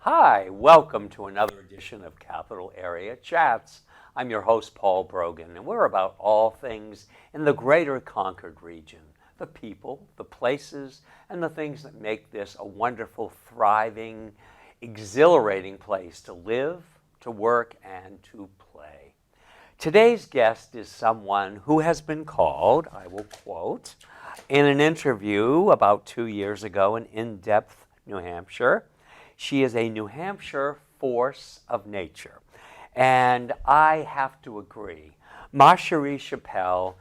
Hi, welcome to another edition of Capital Area Chats. I'm your host, Paul Brogan, and we're about all things in the greater Concord region, the people, the places, and the things that make this a wonderful, thriving, exhilarating place to live, to work, and to play. Today's guest is someone who has been called, I will quote, in an interview about 2 years ago in In-Depth, New Hampshire. She is a New Hampshire force of nature. And I have to agree. Masheri Chappelle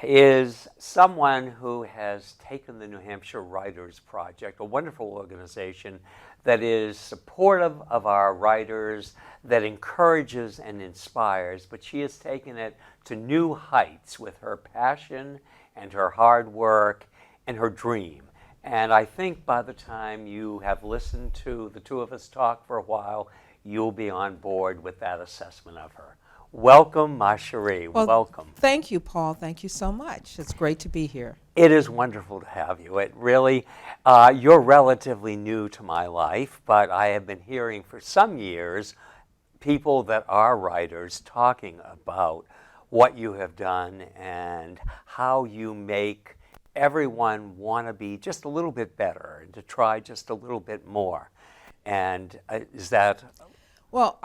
is someone who has taken the New Hampshire Writers Project, a wonderful organization that is supportive of our writers, that encourages and inspires, but she has taken it to new heights with her passion and her hard work and her dream. And I think by the time you have listened to the two of us talk for a while, you'll be on board with that assessment of her. Welcome, Masheri. Welcome. Thank you, Paul. Thank you so much. It's great to be here. It is wonderful to have you. It really, you're relatively new to my life, but I have been hearing for some years people that are writers talking about what you have done and how you make everyone want to be just a little bit better and to try just a little bit more. And is that... Well,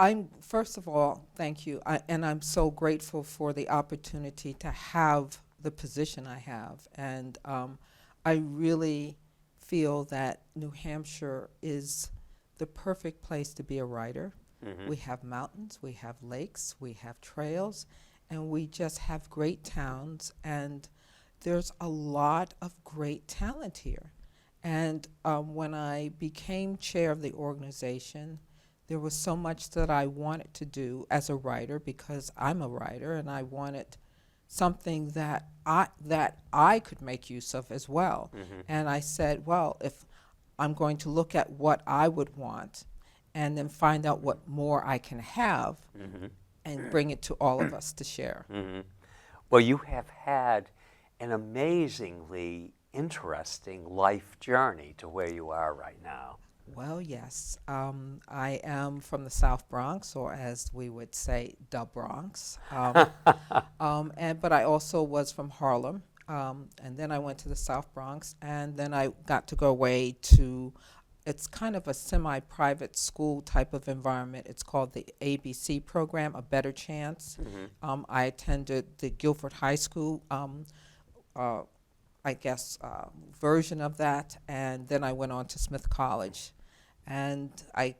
first of all, thank you. And I'm so grateful for the opportunity to have the position I have. And I really feel that New Hampshire is the perfect place to be a writer. Mm-hmm. We have mountains, we have lakes, we have trails, and we just have great towns. And there's a lot of great talent here. And when I became chair of the organization, there was so much that I wanted to do as a writer because I'm a writer, and I wanted something that I could make use of as well. Mm-hmm. And I said, well, if I'm going to look at what I would want and then find out what more I can have mm-hmm. and bring it to all of us to share. Mm-hmm. Well, you have had an amazingly interesting life journey to where you are right now. Well, yes. I am from the South Bronx, or as we would say, the Bronx. But I also was from Harlem, and then I went to the South Bronx, and then I got to go away to, it's kind of a semi-private school type of environment. It's called the ABC program, A Better Chance. Mm-hmm. I attended the Guilford High School version of that, and then I went on to Smith College. And I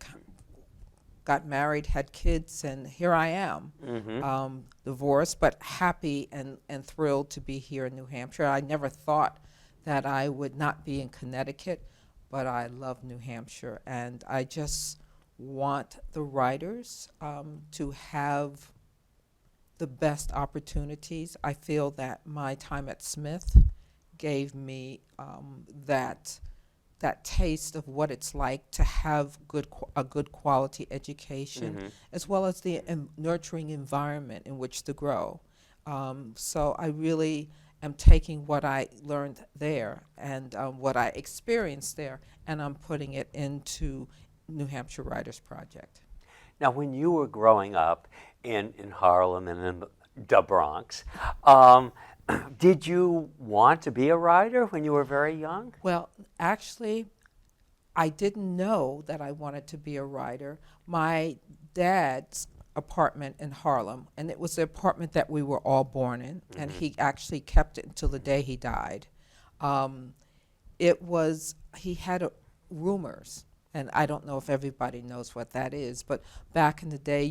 got married, had kids, and here I am, mm-hmm. Divorced, but happy and thrilled to be here in New Hampshire. I never thought that I would not be in Connecticut, but I love New Hampshire, and I just want the writers to have the best opportunities. I feel that my time at Smith gave me that taste of what it's like to have a good quality education, mm-hmm. as well as the nurturing environment in which to grow. So I really am taking what I learned there and what I experienced there, and I'm putting it into New Hampshire Writers Project. Now, when you were growing up in Harlem and in the Bronx, did you want to be a writer when you were very young? Well, actually, I didn't know that I wanted to be a writer. My dad's apartment in Harlem, and it was the apartment that we were all born in, mm-hmm. and he actually kept it until the day he died. He had roomers, and I don't know if everybody knows what that is, but back in the day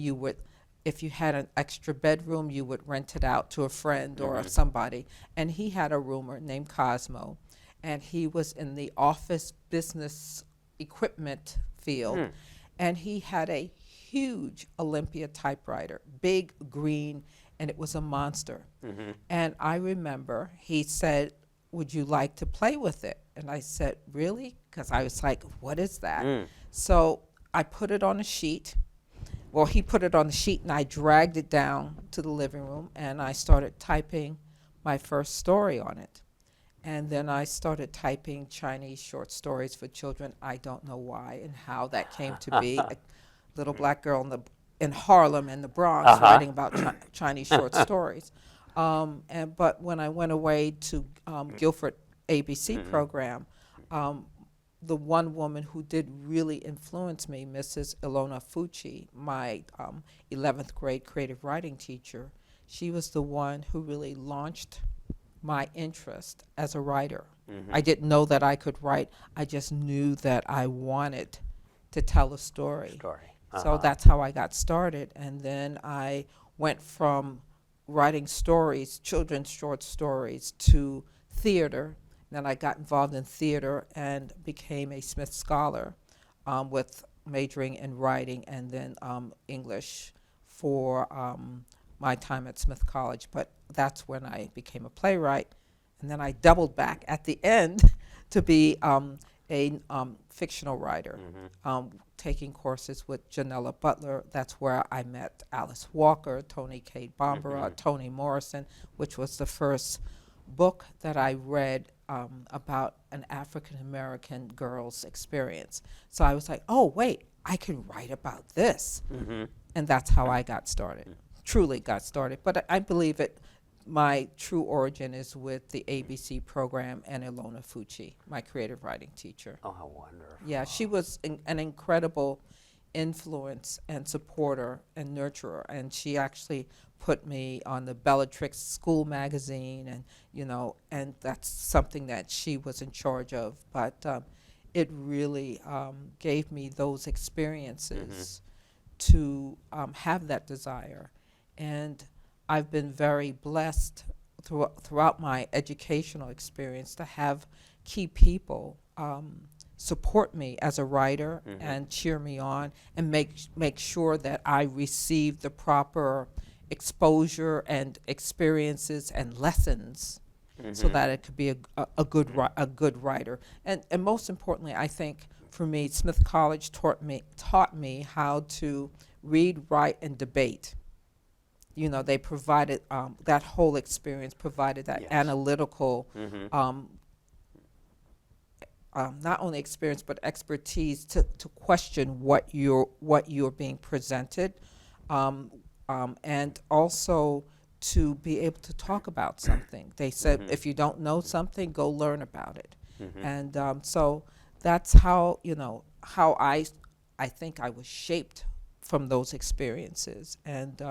if you had an extra bedroom, you would rent it out to a friend or mm-hmm. somebody. And he had a roomer named Cosmo, and he was in the office business equipment field. Mm. And he had a huge Olympia typewriter, big, green, and it was a monster. Mm-hmm. And I remember he said, would you like to play with it? And I said, really? Because I was like, what is that? Mm. So I put it on a sheet. Well, he put it on the sheet, and I dragged it down to the living room, and I started typing my first story on it. And then I started typing Chinese short stories for children. I don't know why and how that came to be. A little black girl in Harlem in the Bronx writing about Chinese short stories. But when I went away to Guilford ABC program, the one woman who did really influence me, Mrs. Ilona Fucci, my 11th grade creative writing teacher, she was the one who really launched my interest as a writer. I didn't know that I could write. I just knew that I wanted to tell a story. So that's how I got started. And then I went from writing stories, children's short stories, to theater. Then I got involved in theater and became a Smith Scholar with majoring in writing and then English for my time at Smith College. But that's when I became a playwright. And then I doubled back at the end to be a fictional writer, taking courses with Janella Butler. That's where I met Alice Walker, Toni Cade Bambara, Toni Morrison, which was the first book that I read about an African American girl's experience. So I was like, oh, wait, I can write about this. And that's how I got started, truly got started. But I believe my true origin is with the ABC program and Ilona Fucci, my creative writing teacher. Oh, how wonderful. Yeah, she was an incredible influence and supporter and nurturer, and she actually put me on the Bellatrix School magazine, and that's something that she was in charge of. But it really gave me those experiences to have that desire. And I've been very blessed throughout my educational experience to have key people support me as a writer and cheer me on and make sure that I receive the proper exposure and experiences and lessons so that it could be a good writer. And most importantly, I think for me, Smith College taught me how to read, write, and debate. They provided that whole experience, provided that analytical, not only experience but expertise to question what you're being presented, and also to be able to talk about something. They said if you don't know something, go learn about it, and so that's how how I think I was shaped from those experiences. And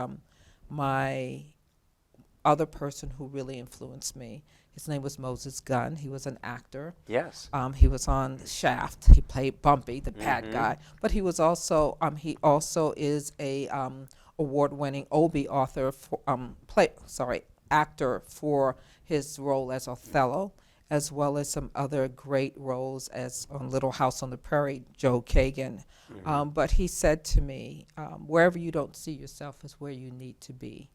my other person who really influenced me, his name was Moses Gunn. He was an actor. Yes. He was on Shaft. He played Bumpy, the bad guy. But he was also is a award-winning Obie author for actor for his role as Othello, as well as some other great roles as on Little House on the Prairie, Joe Kagan. But he said to me, wherever you don't see yourself is where you need to be.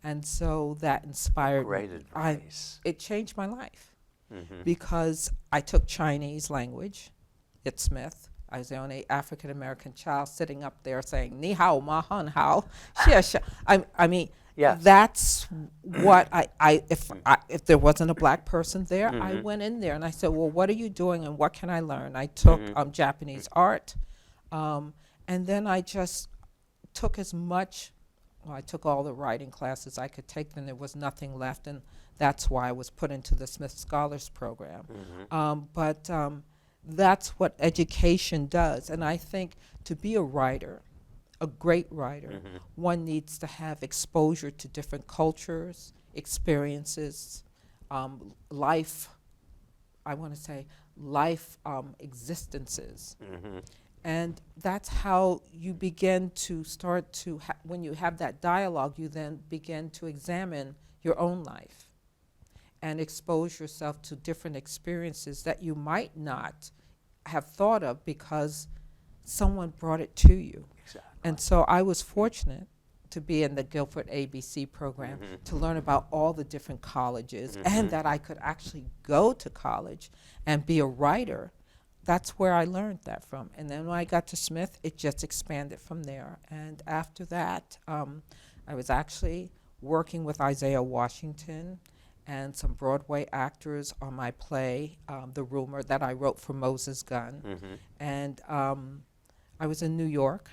And so that inspired Great me. advice. It changed my life because I took Chinese language at Smith. I was the only African American child sitting up there saying "Ni hao, ma han hao." I mean, Yes. that's what if there wasn't a black person there, I went in there and I said, well, what are you doing and what can I learn? I took Japanese art, and then I just took as much. Well, I took all the writing classes I could take, then there was nothing left, and that's why I was put into the Smith Scholars Program. But that's what education does, and I think to be a writer, a great writer, one needs to have exposure to different cultures, experiences, life existences. And that's how you begin to start to, when you have that dialogue, you then begin to examine your own life and expose yourself to different experiences that you might not have thought of because someone brought it to you. Exactly. And so I was fortunate to be in the Guilford ABC program to learn about all the different colleges and that I could actually go to college and be a writer. That's where I learned that from. And then when I got to Smith, it just expanded from there. And after that, I was actually working with Isaiah Washington and some Broadway actors on my play, The Rumor, that I wrote for Moses Gunn. Mm-hmm. And I was in New York.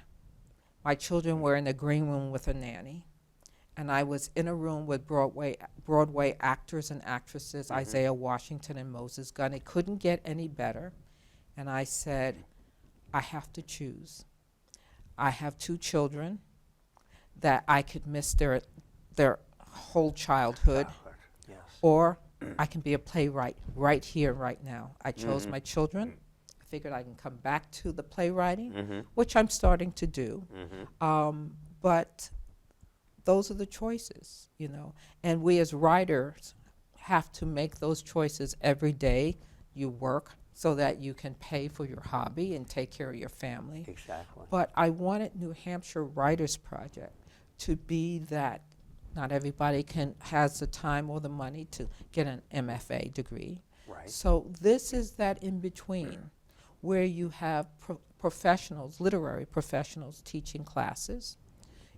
My children were in a green room with a nanny. And I was in a room with Broadway actors and actresses, Mm-hmm. Isaiah Washington and Moses Gunn. It couldn't get any better. And I said, I have to choose. I have 2 children that I could miss their whole childhood, Yes. or I can be a playwright right here, right now. I chose Mhm. my children. I figured I can come back to the playwriting, Mm-hmm. which I'm starting to do. Mm-hmm. But those are the choices, you know. And we as writers have to make those choices every day. You work so that you can pay for your hobby and take care of your family. Exactly. But I wanted New Hampshire Writers Project to be that. Not everybody has the time or the money to get an MFA degree. Right. So this is that in between where you have professionals, literary professionals teaching classes.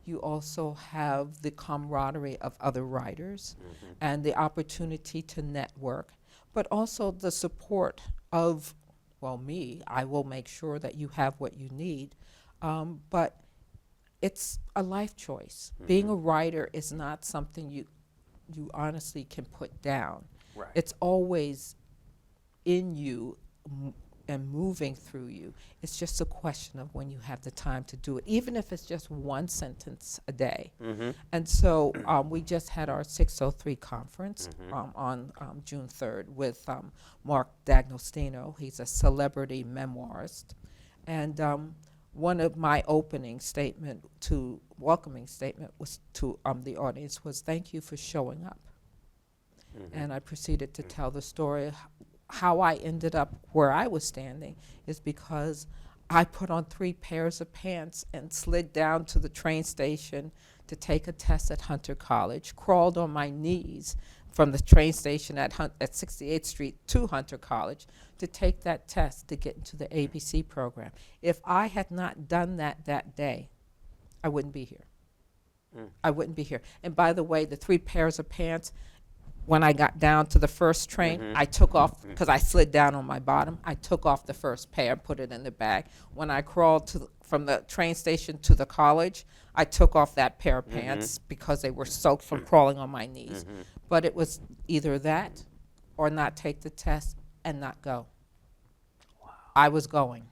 You also have the camaraderie of other writers Mm-hmm. and the opportunity to network, but also the support of, well, me. I will make sure that you have what you need. But it's a life choice. Mm-hmm. Being a writer is not something you honestly can put down. Right. It's always in you and moving through you. It's just a question of when you have the time to do it, even if it's just 1 sentence a day. Mm-hmm. And so we just had our 603 conference Mhm. on June 3rd with Mark D'Agostino. He's a celebrity memoirist. And one of my welcoming statement was to the audience was, thank you for showing up. Mhm. And I proceeded to tell the story. How I ended up where I was standing is because I put on 3 pairs of pants and slid down to the train station to take a test at Hunter College, crawled on my knees from the train station at 68th Street to Hunter College to take that test to get into the ABC program. If I had not done that day, I wouldn't be here. I wouldn't be here. And by the way, the 3 pairs of pants, when I got down to the first train, Mhm. I took off, because I slid down on my bottom, I took off the first pair, put it in the bag. When I crawled from the train station to the college, I took off that pair of pants because they were soaked from crawling on my knees. Mhm. But it was either that or not take the test and not go. Wow. I was going.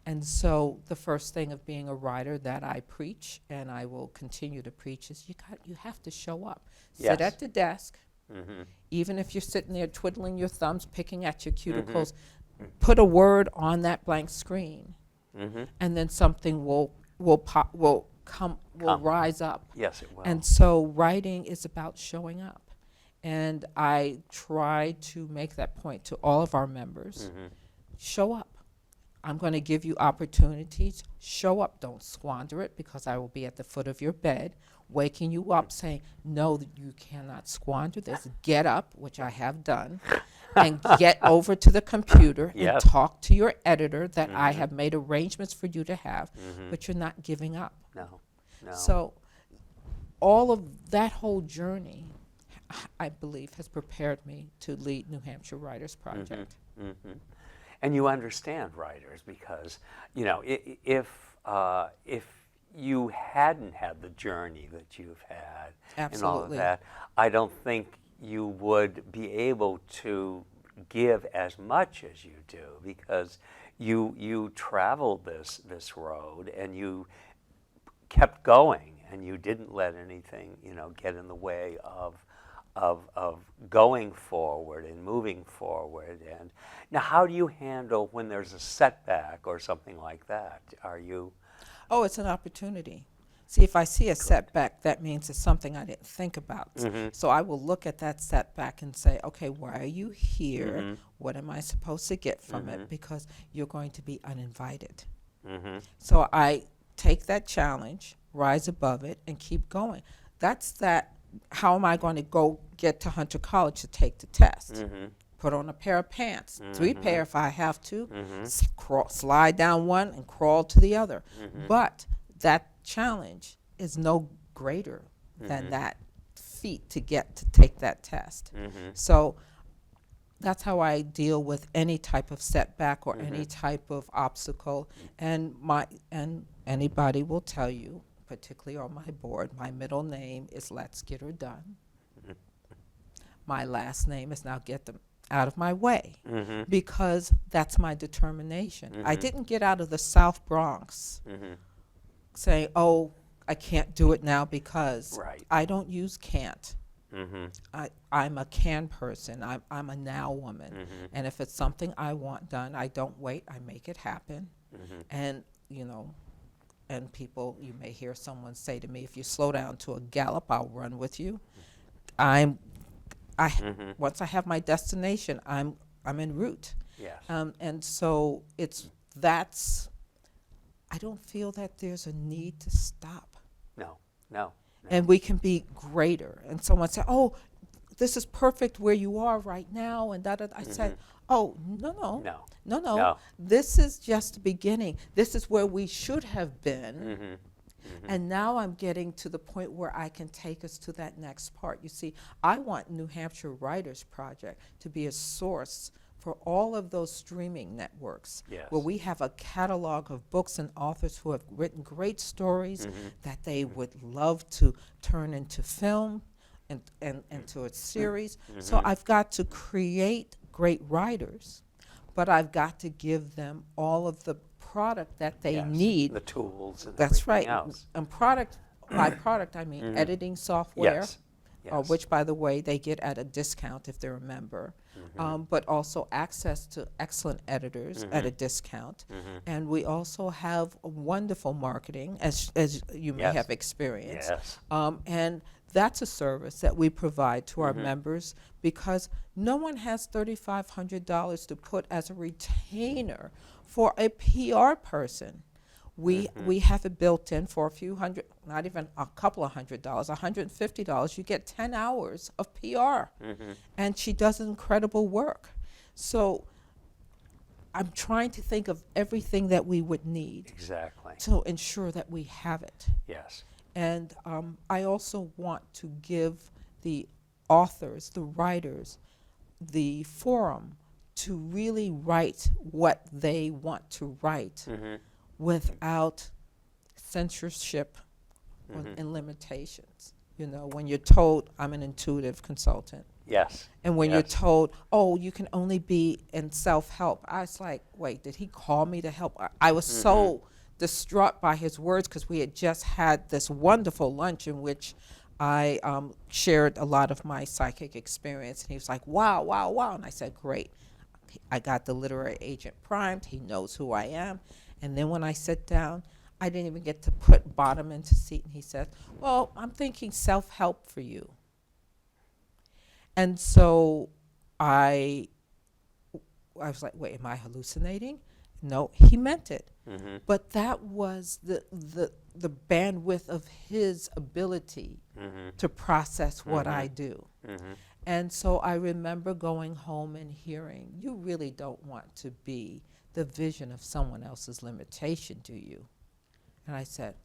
And so the first thing of being a writer that I preach, and I will continue to preach, is you have to show up. Sit Yes. at the desk. Mm-hmm. Even if you're sitting there twiddling your thumbs, picking at your cuticles, put a word on that blank screen, Mm-hmm. and then something will rise up. Yes, it will. And so writing is about showing up. And I try to make that point to all of our members. Mhm. Show up. I'm going to give you opportunities. Show up. Don't squander it, because I will be at the foot of your bed, waking you up saying, no, you cannot squander this. Get up, which I have done, and get over to the computer Yes. and talk to your editor that I have made arrangements for you to have, but you're not giving up. No. No. So all of that whole journey, I believe, has prepared me to lead New Hampshire Writers Project. Mm-hmm. And you understand writers because, you know, if you hadn't had the journey that you've had and all of Absolutely. that, I don't think you would be able to give as much as you do, because you traveled this road and you kept going, and you didn't let anything, you know, get in the way of going forward and moving forward. And now, how do you handle when there's a setback or something like that? Are you? Oh, it's an opportunity. See, if I see a setback, that means it's something I didn't think about. So I will look at that setback and say, okay, why are you here? What am I supposed to get from it? Because you're going to be uninvited. So I take that challenge, rise above it, and keep going. That's that. How am I going to go get to Hunter College to take the test? Put on a pair of pants, 3 pair if I have to, slide down one and crawl to the other. But that challenge is no greater than that feet to get to take that test. Mm-hmm. So that's how I deal with any type of setback or any type of obstacle. And anybody will tell you, particularly on my board, my middle name is Let's Get Her Done. My last name is Now Get Them Out of My Way, because that's my determination. I didn't get out of the South Bronx saying, oh, I can't do it now because I don't use can't. I'm a can person. I'm a now woman. And if it's something I want done, I don't wait. I make it happen. And, you know, and people, you may hear someone say to me, if you slow down to a gallop, I'll run with you. Once I have my destination, I'm en route. Yes. And so I don't feel that there's a need to stop. No. And we can be greater. And someone said, oh, this is perfect where you are right now. And I said, oh, no. This is just the beginning. This is where we should have been. And now I'm getting to the point where I can take us to that next part. You see, I want New Hampshire Writers Project to be a source for all of those streaming networks, where we have a catalog of books and authors who have written great stories that they would love to turn into film and into a series. So I've got to create great writers, but I've got to give them all of the product that they need. The tools and That's everything right. else. And by product, I mean editing software. Yes. Which, by the way, they get at a discount if they're a member, but also access to excellent editors at a discount. And we also have wonderful marketing, as you may have experienced. And that's a service that we provide to our members, because no one has $3,500 to put as a retainer for a PR person. We have it built in for a few hundred, not even a couple of $100, $150. You get 10 hours of PR, and she does incredible work. So I'm trying to think of everything that we would need to ensure that we have it. Yes. And I also want to give the authors, the writers, the forum to really write what they want to write without censorship and limitations. You know, when you're told, I'm an intuitive consultant. Yes. And when you're told, oh, you can only be in self-help, I was like, wait, did he call me to help? I was so distraught by his words, because we had just had this wonderful lunch in which I shared a lot of my psychic experience. And he was like, wow, wow, wow. And I said, great. I got the literary agent primed. He knows who I am. And then when I sit down, I didn't even get to put bottom into seat. And he said, well, I'm thinking self-help for you. And so I was like, wait, am I hallucinating? No, he meant it. But that was the bandwidth of his ability to process what I do. And so I remember going home and hearing, you really don't want to be the vision of someone else's limitation, do you? And I said,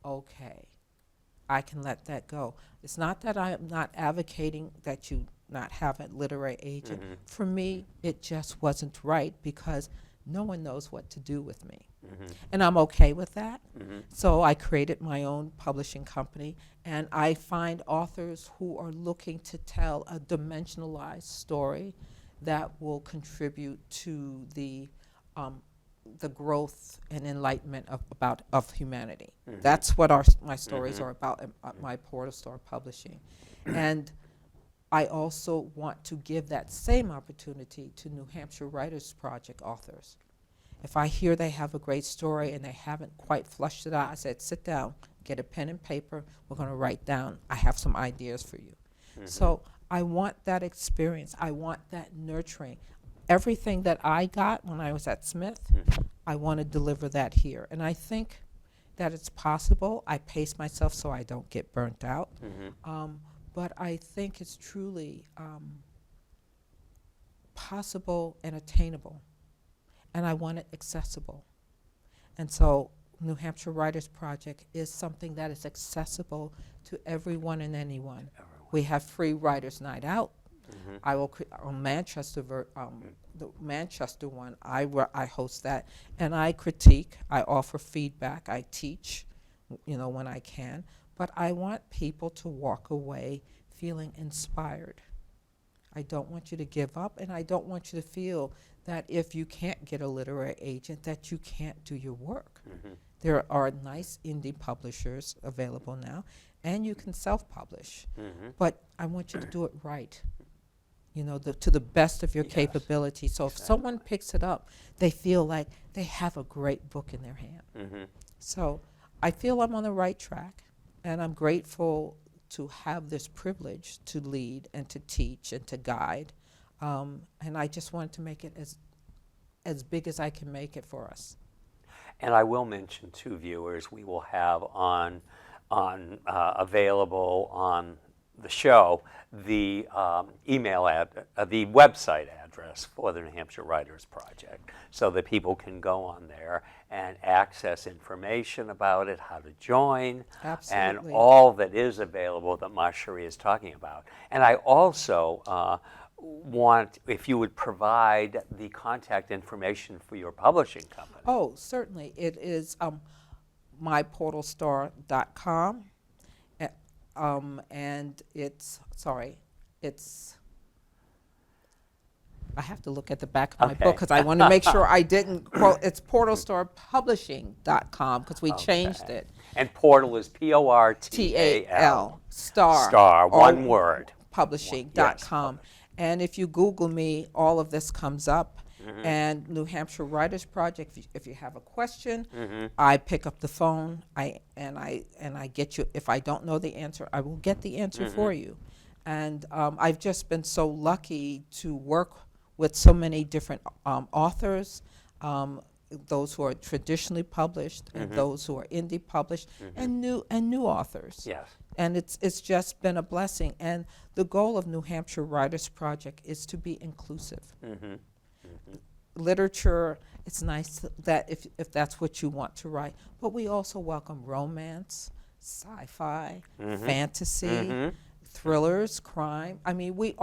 okay, I can let that go. It's not that I'm not advocating that you not have a literary agent. For me, it just wasn't right, because no one knows what to do with me. And I'm okay with that. So I created my own publishing company, and I find authors who are looking to tell a dimensionalized story that will contribute to the growth and enlightenment of humanity. That's what my stories are about at my Port of Star Publishing. And I also want to give that same opportunity to New Hampshire Writers Project authors. If I hear they have a great story and they haven't quite flushed it out, I said, sit down, get a pen and paper, we're going to write down, I have some ideas for you. So I want that experience. I want that nurturing. Everything that I got when I was at Smith, I want to deliver that here. And I think that it's possible. I pace myself so I don't get burnt out. But I think it's truly possible and attainable. And I want it accessible. And so New Hampshire Writers Project is something that is accessible to everyone and anyone. We have free Writers' Night Out. I will on Manchester, the Manchester one. I host that, and I critique. I offer feedback. I teach, when I can. But I want people to walk away feeling inspired. I don't want you to give up, and I don't want you to feel that if you can't get a literary agent, that you can't do your work. There are nice indie publishers available now, and you can self-publish. But I want you to do it right, to the best of your capability. So if someone picks it up, they feel like they have a great book in their hand. So I feel I'm on the right track, and I'm grateful to have this privilege to lead and to teach and to guide. And I just wanted to make it as big as I can make it for us. And I will mention to viewers, we will have available on the show the the website address for the New Hampshire Writers Project, so that people can go on there and access information about it, how to join, and all that is available that Masheri is talking about. And I also want, if you would provide the contact information for your publishing company. Oh, certainly. It is myportalstar.com. And it's I have to look at the back of my book because I want to make sure I didn't quote. It's portalstarpublishing.com because we changed it. And portal is Portal, star, one word, publishing.com. And if you Google me, all of this comes up. And New Hampshire Writers Project, if you have a question, I pick up the phone, I get you. If I don't know the answer, I will get the answer for you. And I've just been so lucky to work with so many different authors, those who are traditionally published and those who are indie published, and new authors. Yes. And it's just been a blessing. And the goal of New Hampshire Writers Project is to be inclusive. Literature, it's nice that if that's what you want to write, but we also welcome romance, sci-fi, fantasy, thrillers, crime. I mean, we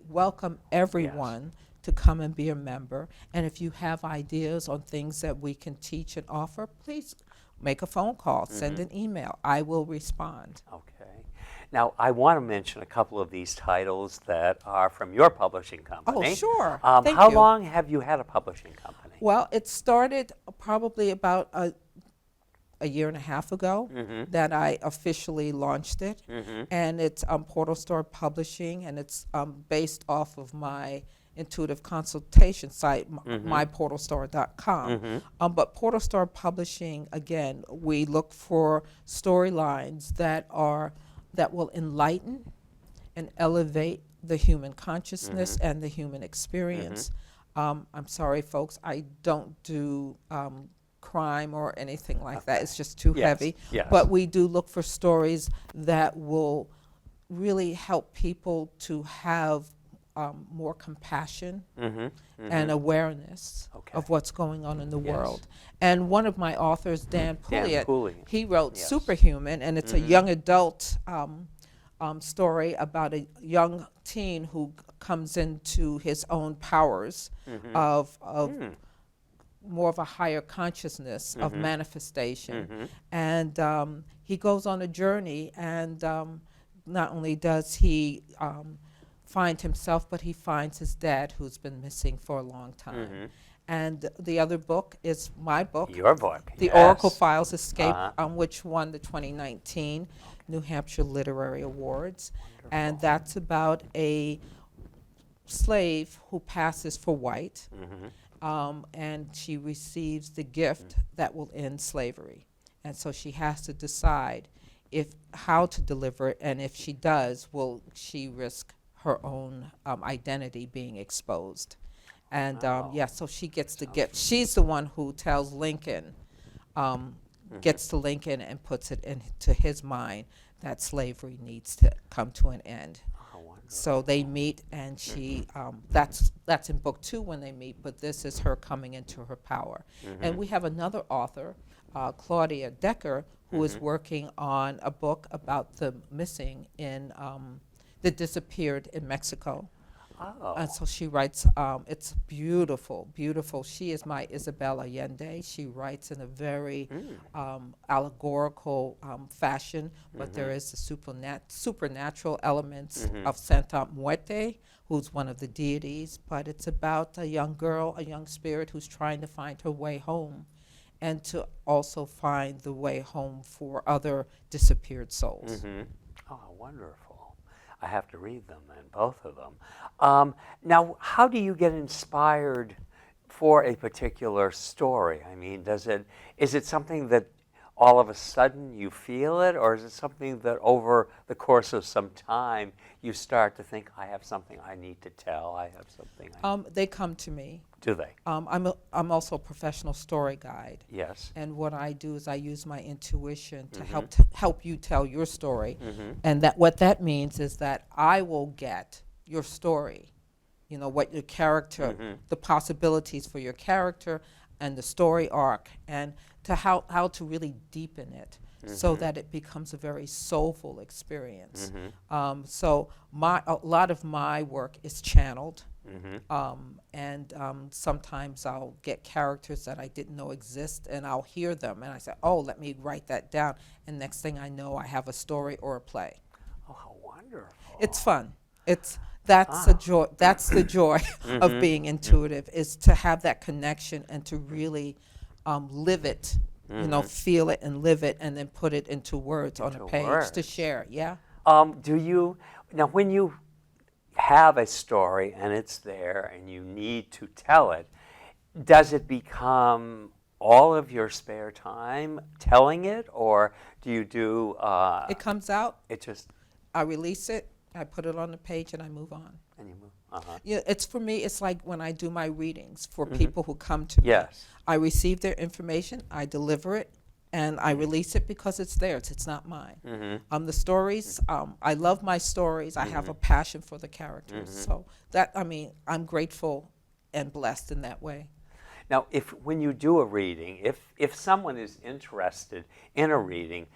welcome everyone to come and be a member. And if you have ideas on things that we can teach and offer, please make a phone call, send an email. I will respond. Okay. Now, I want to mention a couple of these titles that are from your publishing company. Oh, sure. Thank how you. long have you had a publishing company? Well, it started probably about a year and a half ago that I officially launched it. And it's Portal Star Publishing, and it's based off of my intuitive consultation site, myportalstar.com. But Portal Star Publishing, again, we look for storylines that will enlighten and elevate the human consciousness and the human experience. I'm sorry, folks, I don't do crime or anything like that. It's just too heavy. Yes. But we do look for stories that will really help people to have more compassion and awareness of what's going on in the world. And one of my authors, Dan Pulliat, he wrote Superhuman, and it's a young adult story about a young teen who comes into his own powers of more of a higher consciousness of manifestation. And he goes on a journey, and not only does he find himself, but he finds his dad, who's been missing for a long time. And the other book is my book. Your book. The Oracle Files Escape, which won the 2019 New Hampshire Literary Awards. Wonderful. And that's about a slave who passes for white, and she receives the gift that will end slavery. And so she has to decide how to deliver it, and if she does, will she risk her own identity being exposed. And so she gets the gift. She's the one who tells Lincoln, gets to Lincoln and puts it into his mind that slavery needs to come to an end. So they meet, and she, that's in book 2 when they meet, but this is her coming into her power. And we have another author, Claudia Decker, who is working on a book about the missing in that disappeared in Mexico. Oh. And so she writes, it's beautiful, beautiful. She is my Isabel Allende. She writes in a very allegorical fashion, but there is the supernatural elements of Santa Muerte, who's one of the deities, but it's about a young girl, a young spirit who's trying to find her way home and to also find the way home for other disappeared souls. Oh, wonderful. I have to read them then, both of them. Now, how do you get inspired for a particular story? I mean, is it something that all of a sudden you feel it, or is it something that over the course of some time you start to think, I have something I need to tell, I have something They come to me. Do they? I'm also a professional story guide. Yes. And what I do is I use my intuition to help you tell your story. And what that means is that I will get your story, you know, what your character, the possibilities for your character and the story arc, and to how to really deepen it so that it becomes a very soulful experience. So a lot of my work is channeled. And sometimes I'll get characters that I didn't know exist, and I'll hear them, and I say, oh, let me write that down. And next thing I know, I have a story or a play. Oh, how wonderful. It's fun. That's a joy. That's the joy of being intuitive, is to have that connection and to really live it, you know, feel it and live it, and then put it into words on a page to share. Yeah. Now when you have a story and it's there and you need to tell it, does it become all of your spare time telling it, or do you do? It comes out. It just. I release it. I put it on the page and I move on. And you move. Yeah, it's for me. It's like when I do my readings for people who come to me. Yes. I receive their information. I deliver it, and I release it because it's theirs. It's not mine. The stories. I love my stories. I have a passion for the characters. So I'm grateful and blessed in that way. Now, when you do a reading, if someone is interested in a reading,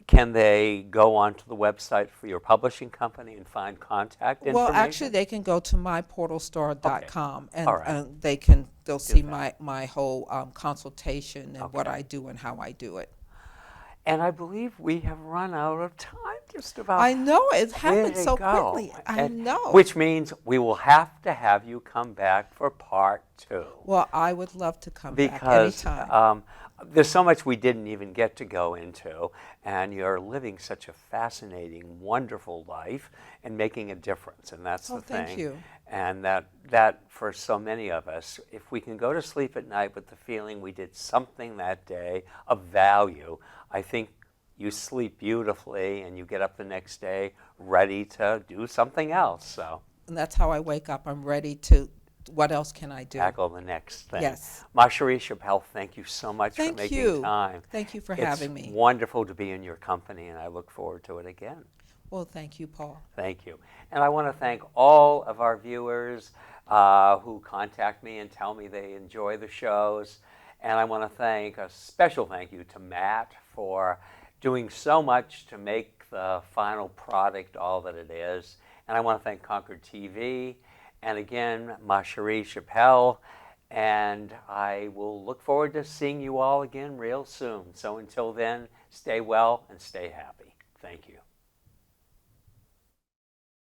can they go onto the website for your publishing company and find contact information? Well, actually, they can go to myportalstar.com, and they'll see my whole consultation and what I do and how I do it. And I believe we have run out of time just about. I know, it happened so quickly. I know. Which means we will have to have you come back for part 2. Well, I would love to come back anytime. There's so much we didn't even get to go into, and you're living such a fascinating, wonderful life and making a difference, and that's the thing. Thank you. And that for so many of us, if we can go to sleep at night with the feeling we did something that day of value, I think you sleep beautifully and you get up the next day ready to do something else. So. And that's how I wake up. I'm ready to. What else can I do? Tackle the next thing. Yes. Masheri Chappelle, thank you so much for making time. Thank you for having me. It's wonderful to be in your company, and I look forward to it again. Well, thank you, Paul. Thank you. And I want to thank all of our viewers who contact me and tell me they enjoy the shows. And I want to thank a special thank you to Matt for doing so much to make the final product all that it is. And I want to thank Concord TV. And again, Masheri Chappelle, and I will look forward to seeing you all again real soon. So until then, stay well and stay happy. Thank you.